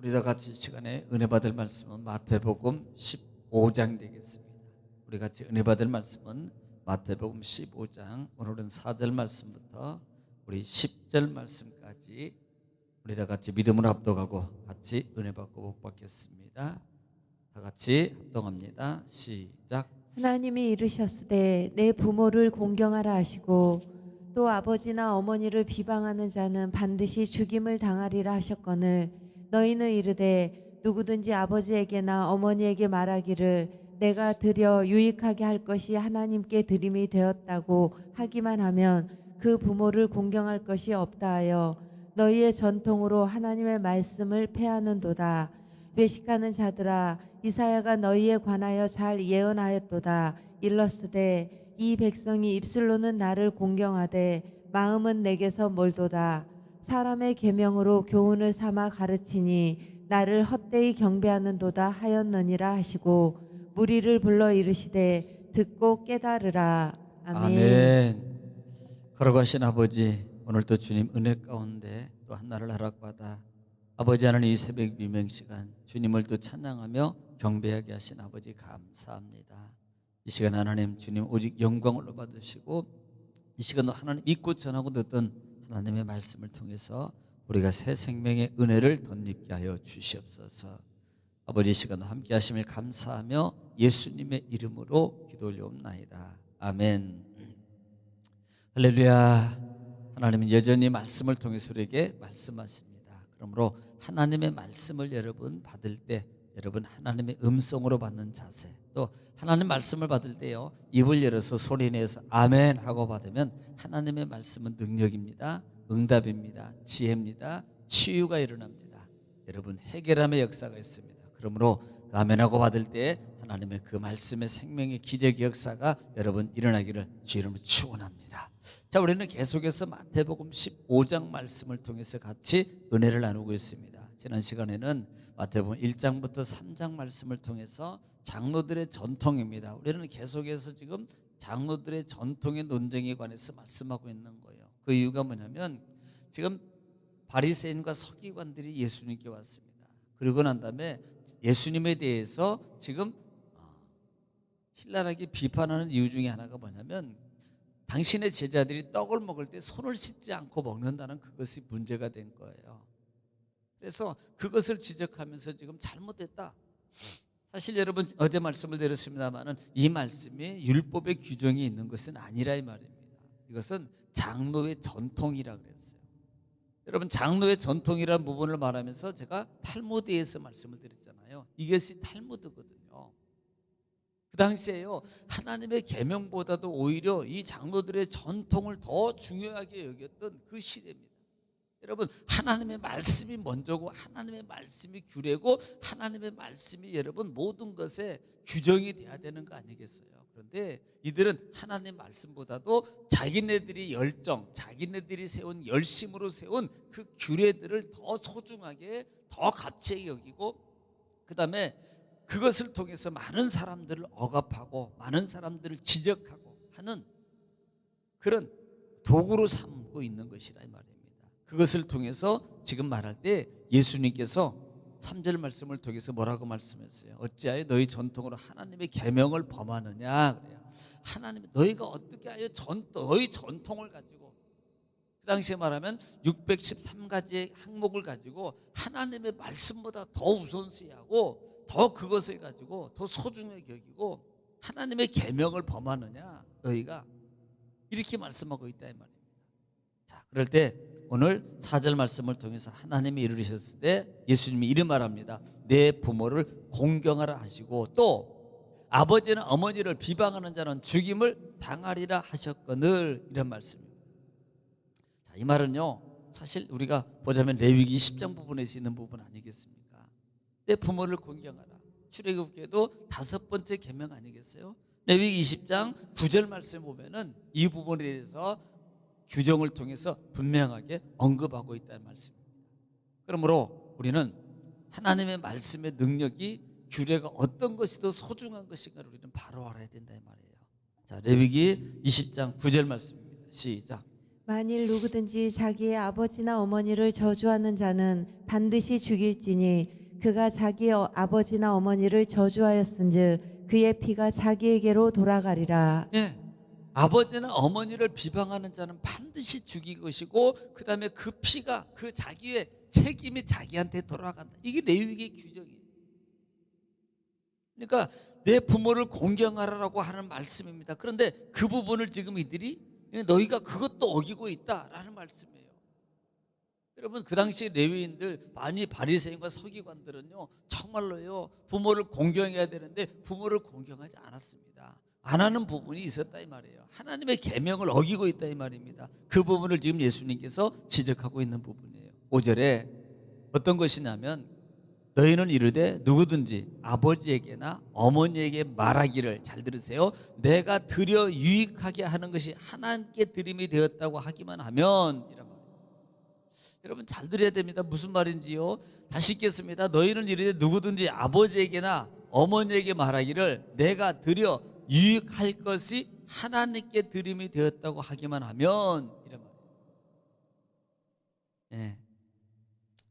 우리 다 같이 이 시간에 은혜 받을 말씀은 마태복음 15장 되겠습니다. 우리 같이 은혜 받을 말씀은 마태복음 15장 오늘은 4절 말씀부터 우리 10절 말씀까지 우리 다 같이 믿음으로 합독하고 같이 은혜 받고 복 받겠습니다. 다 같이 합독합니다. 시작. 하나님이 이르셨으되 내 부모를 공경하라 하시고 또 아버지나 어머니를 비방하는 자는 반드시 죽임을 당하리라 하셨거늘 너희는 이르되 누구든지 아버지에게나 어머니에게 말하기를 내가 드려 유익하게 할 것이 하나님께 드림이 되었다고 하기만 하면 그 부모를 공경할 것이 없다 하여 너희의 전통으로 하나님의 말씀을 폐하는도다. 외식하는 자들아 이사야가 너희에 관하여 잘 예언하였도다. 일러스되 이 백성이 입술로는 나를 공경하되 마음은 내게서 멀도다. 사람의 계명으로 교훈을 삼아 가르치니 나를 헛되이 경배하는도다 하였느니라 하시고 무리를 불러 이르시되 듣고 깨달으라. 아멘. 아멘. 걸어가신 아버지, 오늘도 주님 은혜 가운데 또 한날을 허락받아 아버지 하나님 이 새벽 비명 시간 주님을 또 찬양하며 경배하게 하신 아버지 감사합니다. 이 시간 하나님 주님 오직 영광을 받으시고 이 시간도 하나님 믿고 전하고 듣던 하나님의 말씀을 통해서 우리가 새 생명의 은혜를 덧입게 하여 주시옵소서. 아버지 이 시간도 함께 하심을 감사하며 예수님의 이름으로 기도 올려옵나이다. 아멘. 할렐루야. 하나님은 여전히 말씀을 통해서 우리에게 말씀하십니다. 그러므로 하나님의 말씀을 여러분 받을 때 여러분 하나님의 음성으로 받는 자세, 또 하나님 말씀을 받을 때요 입을 열어서 소리내서 아멘 하고 받으면 하나님의 말씀은 능력입니다. 응답입니다. 지혜입니다. 치유가 일어납니다. 여러분 해결함의 역사가 있습니다. 그러므로 아멘하고 받을 때 하나님의 그 말씀의 생명의 기적의 역사가 여러분 일어나기를 주 이름으로 축원합니다. 자, 우리는 계속해서 마태복음 15장 말씀을 통해서 같이 은혜를 나누고 있습니다. 지난 시간에는 마태복음 1장부터 3장 말씀을 통해서 장로들의 전통입니다. 우리는 계속해서 지금 장로들의 전통의 논쟁에 관해서 말씀하고 있는 거예요. 그 이유가 뭐냐면 지금 바리새인과 서기관들이 예수님께 왔습니다. 그러고 난 다음에 예수님에 대해서 지금 신랄하게 비판하는 이유 중에 하나가 뭐냐면 당신의 제자들이 떡을 먹을 때 손을 씻지 않고 먹는다는 그것이 문제가 된 거예요. 그래서 그것을 지적하면서 지금 잘못됐다. 사실 여러분 어제 말씀을 드렸습니다만은 이 말씀이 율법의 규정이 있는 것은 아니라 이 말입니다. 이것은 장로의 전통이라 그랬어요. 여러분 장로의 전통이라는 부분을 말하면서 제가 탈무드에서 말씀을 드렸잖아요. 이것이 탈무드거든요. 그 당시에요 하나님의 계명보다도 오히려 이 장로들의 전통을 더 중요하게 여겼던 그 시대입니다. 여러분 하나님의 말씀이 먼저고 하나님의 말씀이 규례고 하나님의 말씀이 여러분 모든 것에 규정이 돼야 되는 거 아니겠어요? 그런데 이들은 하나님 말씀보다도 자기네들이 열정, 자기네들이 세운 열심으로 세운 그 규례들을 더 소중하게 더 가치 있게 여기고 그 다음에 그것을 통해서 많은 사람들을 억압하고 많은 사람들을 지적하고 하는 그런 도구로 삼고 있는 것이라 이 말입니다. 그것을 통해서 지금 말할 때 예수님께서 3절 말씀을 통해서 뭐라고 말씀했어요? 어찌하여 너희 전통으로 하나님의 계명을 범하느냐 그래요. 하나님 너희가 어떻게 하여 너희 전통을 가지고 그 당시에 말하면 613가지의 항목을 가지고 하나님의 말씀보다 더 우선시하고 더 그것을 가지고 더 소중하게 여기고 하나님의 계명을 범하느냐 너희가 이렇게 말씀하고 있다 이 말입니다. 자, 그럴 때 오늘 4절 말씀을 통해서 하나님이 이르셨을 때 예수님이 이런 말합니다. 내 부모를 공경하라 하시고 또 아버지나 어머니를 비방하는 자는 죽임을 당하리라 하셨거늘 이런 말씀입니다. 자, 이 말은요 사실 우리가 보자면 레위기 10장 부분에서 있는 부분 아니겠습니까? 내 부모를 공경하라. 출애굽기에도 5번째 계명 아니겠어요? 레위기 20장 9절 말씀 보면은 이 부분에 대해서 규정을 통해서 분명하게 언급하고 있다는 말씀입니다. 그러므로 우리는 하나님의 말씀의 능력이 규례가 어떤 것이 더 소중한 것인가를 우리는 바로 알아야 된다 이 말이에요. 자, 레위기 20장 9절 말씀입니다. 시작. 만일 누구든지 자기의 아버지나 어머니를 저주하는 자는 반드시 죽일지니 그가 자기 아버지나 어머니를 저주하였은즉 그의 피가 자기에게로 돌아가리라. 예. 아버지나 어머니를 비방하는 자는 반드시 죽일 것이고 그 다음에 그 피가 그 자기의 책임이 자기한테 돌아간다. 이게 레위기의 규정이에요. 그러니까 내 부모를 공경하라고 하는 말씀입니다. 그런데 그 부분을 지금 이들이 너희가 그것도 어기고 있다라는 말씀이에요. 여러분 그 당시 레위인들 많이 바리새인과 서기관들은요 정말로요 부모를 공경해야 되는데 부모를 공경하지 않았습니다. 안 하는 부분이 있었다 이 말이에요. 하나님의 계명을 어기고 있다 이 말입니다. 그 부분을 지금 예수님께서 지적하고 있는 부분이에요. 5절에 어떤 것이냐면 너희는 이르되 누구든지 아버지에게나 어머니에게 말하기를, 잘 들으세요, 내가 드려 유익하게 하는 것이 하나님께 드림이 되었다고 하기만 하면, 이란 말이에요. 여러분 잘 들어야 됩니다. 무슨 말인지요. 다시 읽겠습니다. 너희는 이르되 누구든지 아버지에게나 어머니에게 말하기를 내가 드려 유익할 것이 하나님께 드림이 되었다고 하기만 하면, 이란 말이에요. 예.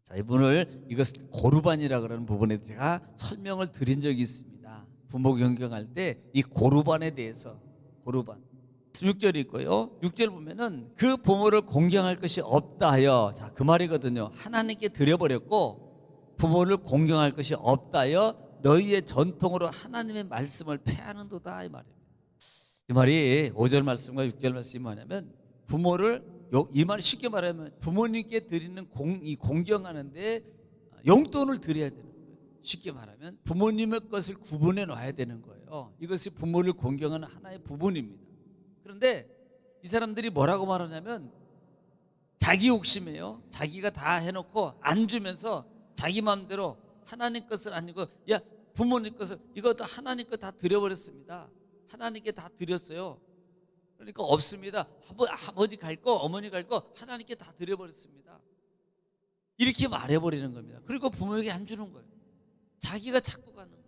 자, 이분을 이것을 고르반이라 그러는 부분에 제가 설명을 드린 적이 있습니다. 부모 경경할 때 이 고르반에 대해서, 고르반 6절이 있고요. 6절 보면은 그 부모를 공경할 것이 없다 하여, 자, 그 말이거든요. 하나님께 드려버렸고 부모를 공경할 것이 없다 하여 너희의 전통으로 하나님의 말씀을 폐하는도다 이 말입니다. 이 말이 5절 말씀과 6절 말씀이 뭐냐면 부모를, 이 말 쉽게 말하면 부모님께 드리는 이 공경하는데 용돈을 드려야 되는 거예요. 쉽게 말하면 부모님의 것을 구분해 놔야 되는 거예요. 이것이 부모를 공경하는 하나의 부분입니다. 그런데 이 사람들이 뭐라고 말하냐면 자기 욕심이에요. 자기가 다 해놓고 안 주면서 자기 마음대로 하나님 것을 아니고, 야, 부모님 것을, 이것도 하나님 것 다 드려버렸습니다. 하나님께 다 드렸어요. 그러니까 없습니다. 아버지 갈 거, 어머니 갈 거 하나님께 다 드려버렸습니다. 이렇게 말해버리는 겁니다. 그리고 부모에게 안 주는 거예요. 자기가 찾고 가는 거예요.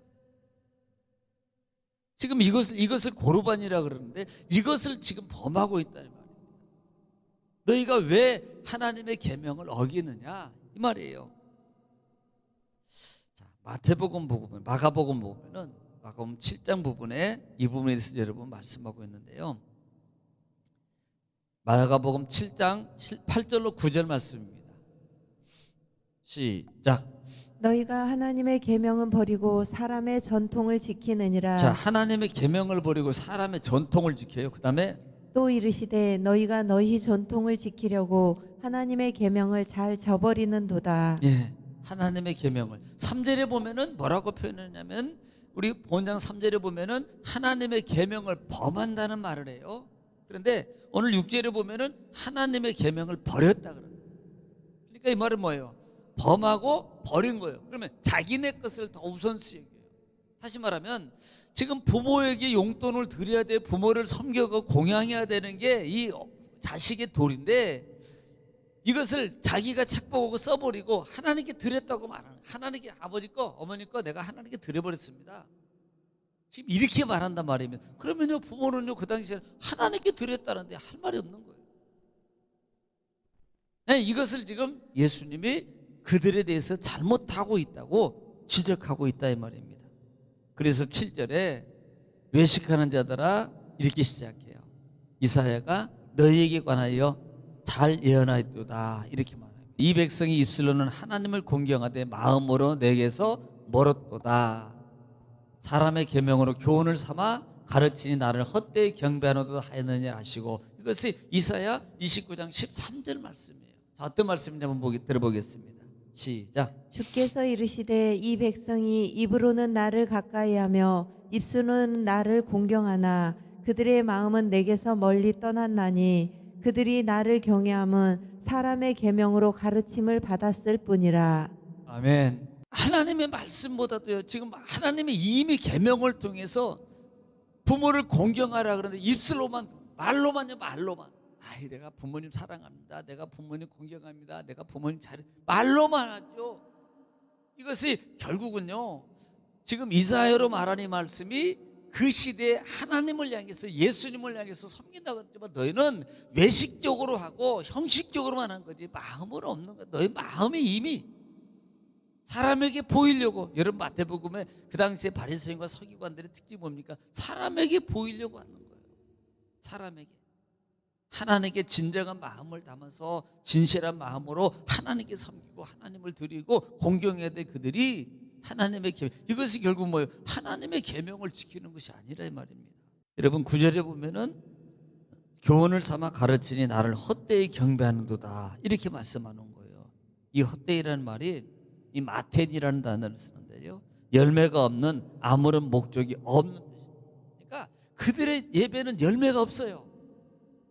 지금 이것을 고르반이라 그러는데 이것을 지금 범하고 있다는 말입니다. 너희가 왜 하나님의 계명을 어기느냐 이 말이에요. 자, 마태복음 보면, 마가복음 보면은 마가복음 7장 부분에 이 부분에 대해서 여러분 말씀하고 있는데요. 마가복음 7장 8절로 9절 말씀입니다. 시작. 너희가 하나님의 계명은 버리고 사람의 전통을 지키느니라. 자, 하나님의 계명을 버리고 사람의 전통을 지켜요. 그 다음에 또 이르시되 너희가 너희 전통을 지키려고 하나님의 계명을 잘 저버리는도다. 예, 하나님의 계명을 3절에 보면은 뭐라고 표현했냐면, 우리 본장 3절에 보면은 하나님의 계명을 범한다는 말을 해요. 그런데 오늘 6절에 보면은 하나님의 계명을 버렸다 그래요. 그러니까 이 말은 뭐예요? 범하고 버린 거예요. 그러면 자기네 것을 더 우선시 여겨요. 다시 말하면 지금 부모에게 용돈을 드려야 돼, 부모를 섬겨고 공양해야 되는 게 이 자식의 도리인데 이것을 자기가 착복하고 써버리고 하나님께 드렸다고 말하는, 하나님께 아버지 거 어머니 거 내가 하나님께 드려버렸습니다. 지금 이렇게 말한단 말이면, 그러면요 부모는요 그 당시에 하나님께 드렸다는데 할 말이 없는 거예요. 네, 이것을 지금 예수님이 그들에 대해서 잘못하고 있다고 지적하고 있다 이 말입니다. 그래서 7절에 외식하는 자들아 이렇게 시작해요. 이사야가 너희에게 관하여 잘 예언하였도다 이렇게 말합니다. 이 백성이 입술로는 하나님을 공경하되 마음으로 내게서 멀었도다. 사람의 계명으로 교훈을 삼아 가르치니 나를 헛되이 경배하노도 하였느냐 하시고, 이것이 이사야 29장 13절 말씀이에요. 자, 어떤 말씀인지 한번 들어보겠습니다. 시작. 주께서 이르시되 이 백성이 입으로는 나를 가까이하며 입술로는 나를 공경하나 그들의 마음은 내게서 멀리 떠났나니 그들이 나를 경외함은 사람의 계명으로 가르침을 받았을 뿐이라. 아멘. 하나님의 말씀보다도요 지금 하나님의 이미 계명을 통해서 부모를 공경하라 그러는데 입술로만, 말로만요, 말로만, 아이 내가 부모님 사랑합니다, 내가 부모님 공경합니다, 내가 부모님 잘해, 말로만 하죠. 이것이 결국은요 지금 이사야로 말하는 이 말씀이 그 시대에 하나님을 향해서 예수님을 향해서 섬긴다고 그랬지만 너희는 외식적으로 하고 형식적으로만 한 거지 마음으로 없는 거야. 너희 마음이 이미 사람에게 보이려고. 여러분 마태복음에 그 당시에 바리새인과 서기관들의 특징이 뭡니까? 사람에게 보이려고 하는 거예요. 사람에게. 하나님께 진정한 마음을 담아서 진실한 마음으로 하나님께 섬기고 하나님을 드리고 공경해야 돼. 그들이 하나님의 계명. 이것이 결국 뭐예요? 하나님의 계명을 지키는 것이 아니라 이 말입니다. 여러분 9절에 보면은 교훈을 삼아 가르치니 나를 헛되이 경배하는도다 이렇게 말씀하는 거예요. 이 헛되이라는 말이 이 마텐이라는 단어를 쓰는데요, 열매가 없는 아무런 목적이 없는 뜻입니다. 그러니까 그들의 예배는 열매가 없어요.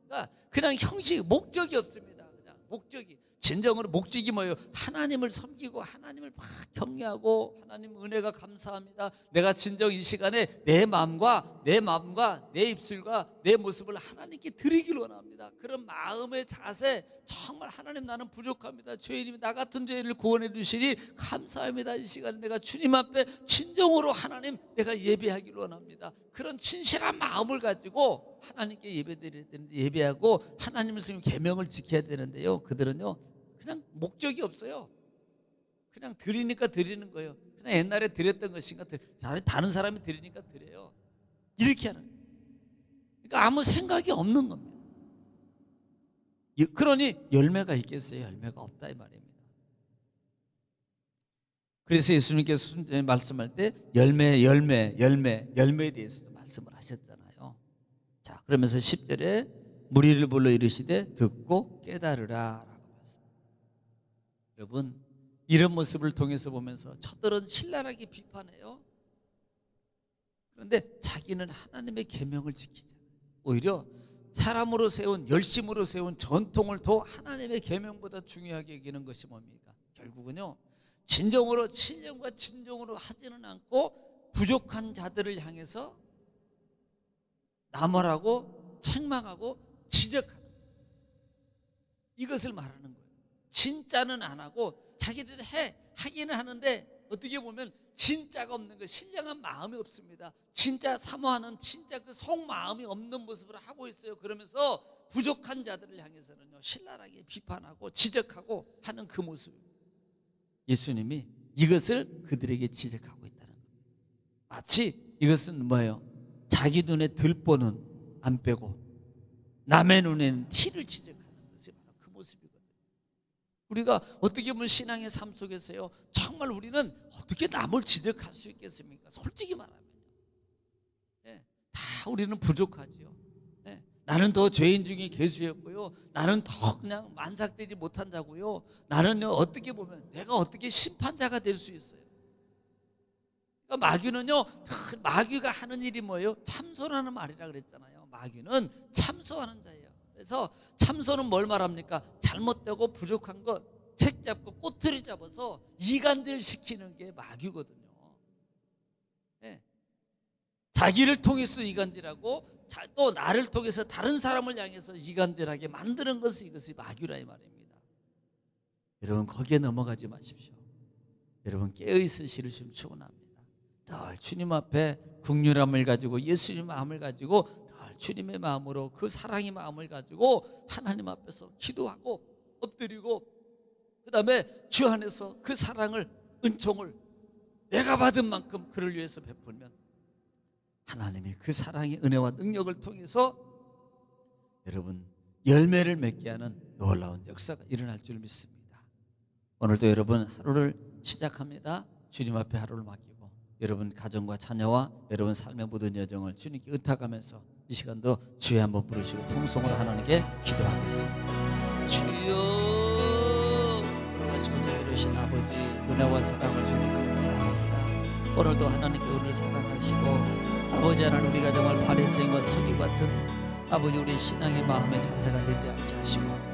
그러니까 그냥 형식, 목적이 없습니다. 그냥 목적이. 진정으로 목적이 뭐예요? 하나님을 섬기고 하나님을 막 경외하고 하나님 은혜가 감사합니다. 내가 진정 이 시간에 내 마음과 내 입술과 내 모습을 하나님께 드리기를 원합니다. 그런 마음의 자세, 정말 하나님 나는 부족합니다. 죄인이면 나 같은 죄인을 구원해 주시니 감사합니다. 이 시간에 내가 주님 앞에 진정으로 하나님 내가 예배하기를 원합니다. 그런 진실한 마음을 가지고 하나님께 예배드려야 되는데, 예배하고 하나님을 섬기는 계명을 지켜야 되는데요, 그들은요 그냥 목적이 없어요. 그냥 드리니까 드리는 거예요. 그냥 옛날에 드렸던 것인가, 다른 사람이 드리니까 드려요. 이렇게 하는 거예요. 그러니까 아무 생각이 없는 겁니다. 그러니 열매가 있겠어요? 열매가 없다 이 말입니다. 그래서 예수님께서 말씀할 때 열매에 대해서도 말씀을 하셨잖아요. 자, 그러면서 10절에 무리를 불러 이르시되 듣고 깨달으라 라고 말씀합니다. 여러분 이런 모습을 통해서 보면서 저들은 신랄하게 비판해요. 그런데 자기는 하나님의 계명을 지키잖아요. 오히려 사람으로 세운, 열심으로 세운 전통을 더 하나님의 계명보다 중요하게 여기는 것이 뭡니까? 결국은요 진정으로 신령과 진정으로 하지는 않고 부족한 자들을 향해서 나무라고 책망하고 지적하는 거예요. 이것을 말하는 거예요. 진짜는 안 하고 자기들이 하기는 하는데 어떻게 보면 진짜가 없는 거예요. 신령한 마음이 없습니다. 진짜 사모하는 진짜 그 속마음이 없는 모습을 하고 있어요. 그러면서 부족한 자들을 향해서는요 신랄하게 비판하고 지적하고 하는 그 모습입니다. 예수님이 이것을 그들에게 지적하고 있다는 겁니다. 마치 이것은 뭐예요? 자기 눈에 들보는 안 빼고 남의 눈에는 티를 지적하는 것이 바로 그 모습이거든요. 우리가 어떻게 보면 신앙의 삶 속에서요 정말 우리는 어떻게 남을 지적할 수 있겠습니까? 솔직히 말하면요, 다 우리는 부족하지요. 나는 더 죄인 중에 괴수였고요, 나는 더 그냥 만삭되지 못한 자고요, 나는 어떻게 보면 내가 어떻게 심판자가 될 수 있어요. 그러니까 마귀는요, 마귀가 하는 일이 뭐예요? 참소하는 말이라 그랬잖아요. 마귀는 참소하는 자예요. 그래서 참소는 뭘 말합니까? 잘못되고 부족한 것 책 잡고 꼬투리 잡아서 이간질 시키는 게 마귀거든요. 자기를 통해서 이간질하고 또 나를 통해서 다른 사람을 향해서 이간질하게 만드는 것이 이것이 마귀라 이 말입니다. 여러분 거기에 넘어가지 마십시오. 여러분 깨어있으시를 좀 축원합니다. 늘 주님 앞에 긍휼함을 가지고 예수님 마음을 가지고 늘 주님의 마음으로 그 사랑의 마음을 가지고 하나님 앞에서 기도하고 엎드리고 그 다음에 주 안에서 그 사랑을 은총을 내가 받은 만큼 그를 위해서 베풀면 하나님이 그 사랑의 은혜와 능력을 통해서 여러분 열매를 맺게 하는 놀라운 역사가 일어날 줄 믿습니다. 오늘도 여러분 하루를 시작합니다. 주님 앞에 하루를 맡기고 여러분 가정과 자녀와 여러분 삶의 모든 여정을 주님께 의탁하면서 이 시간도 주여 한번 부르시고 통성으로 하나님께 기도하겠습니다. 주여, 그러시고 자비로우신 아버지 은혜와 사랑을 주님 감사합니다. 오늘도 하나님께 우리를 사랑하시고 아버지 하나님 우리가 정말 바리새인과 서기 같은 아버지 우리 신앙의 마음의 자세가 되지 않게 하시고